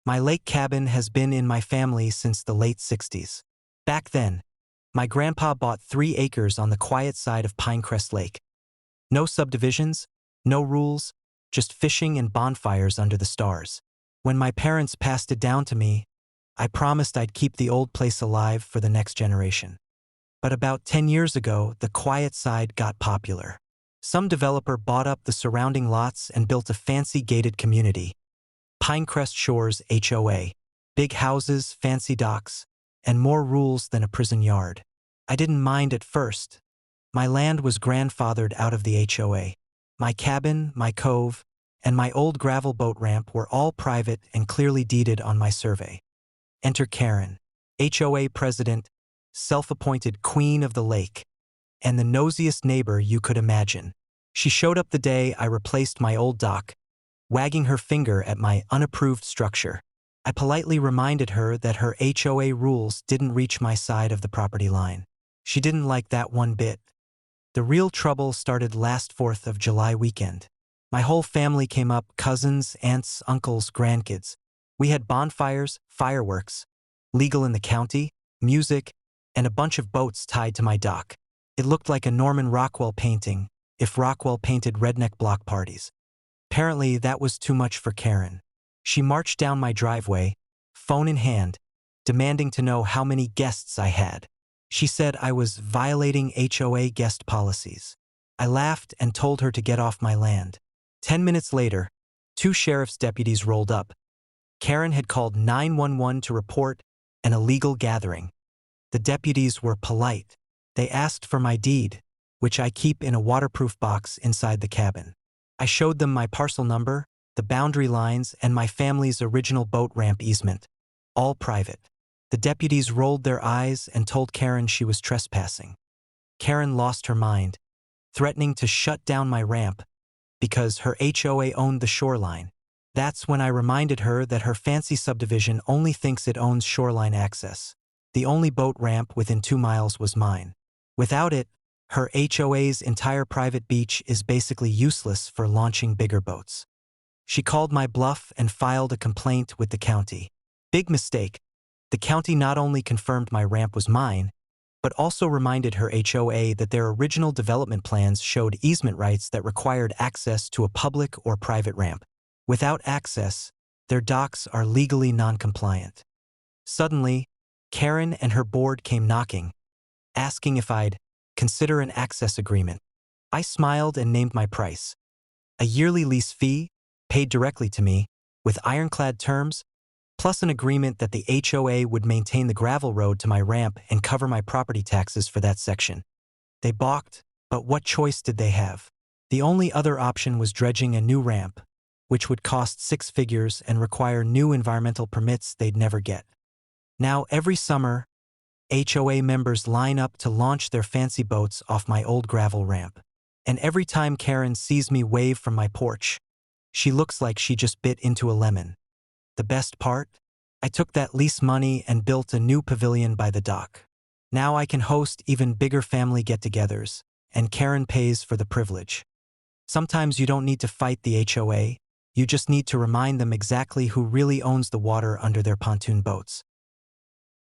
My lake cabin has been in my family since the late 60s. Back then, my grandpa bought 3 acres on the quiet side of Pinecrest Lake. No subdivisions, no rules, just fishing and bonfires under the stars. When my parents passed it down to me, I promised I'd keep the old place alive for the next generation. But about 10 years ago, the quiet side got popular. Some developer bought up the surrounding lots and built a fancy gated community. Pinecrest Shores HOA. Big houses, fancy docks, and more rules than a prison yard. I didn't mind at first. My land was grandfathered out of the HOA. My cabin, my cove, and my old gravel boat ramp were all private and clearly deeded on my survey. Enter Karen, HOA president, self-appointed queen of the lake, and the nosiest neighbor you could imagine. She showed up the day I replaced my old dock, wagging her finger at my unapproved structure. I politely reminded her that her HOA rules didn't reach my side of the property line. She didn't like that one bit. The real trouble started last 4th of July weekend. My whole family came up, cousins, aunts, uncles, grandkids. We had bonfires, fireworks, legal in the county, music, and a bunch of boats tied to my dock. It looked like a Norman Rockwell painting, if Rockwell painted redneck block parties. Apparently, that was too much for Karen. She marched down my driveway, phone in hand, demanding to know how many guests I had. She said I was violating HOA guest policies. I laughed and told her to get off my land. 10 minutes later, 2 sheriff's deputies rolled up. Karen had called 911 to report an illegal gathering. The deputies were polite. They asked for my deed, which I keep in a waterproof box inside the cabin. I showed them my parcel number, the boundary lines, and my family's original boat ramp easement. All private. The deputies rolled their eyes and told Karen she was trespassing. Karen lost her mind, threatening to shut down my ramp because her HOA owned the shoreline. That's when I reminded her that her fancy subdivision only thinks it owns shoreline access. The only boat ramp within 2 miles was mine. Without it, her HOA's entire private beach is basically useless for launching bigger boats. She called my bluff and filed a complaint with the county. Big mistake. The county not only confirmed my ramp was mine, but also reminded her HOA that their original development plans showed easement rights that required access to a public or private ramp. Without access, their docks are legally non-compliant. Suddenly, Karen and her board came knocking, asking if I'd consider an access agreement. I smiled and named my price. A yearly lease fee, paid directly to me, with ironclad terms, plus an agreement that the HOA would maintain the gravel road to my ramp and cover my property taxes for that section. They balked, but what choice did they have? The only other option was dredging a new ramp, which would cost 6 figures and require new environmental permits they'd never get. Now, every summer, HOA members line up to launch their fancy boats off my old gravel ramp. And every time Karen sees me wave from my porch, she looks like she just bit into a lemon. The best part? I took that lease money and built a new pavilion by the dock. Now I can host even bigger family get-togethers, and Karen pays for the privilege. Sometimes you don't need to fight the HOA, you just need to remind them exactly who really owns the water under their pontoon boats.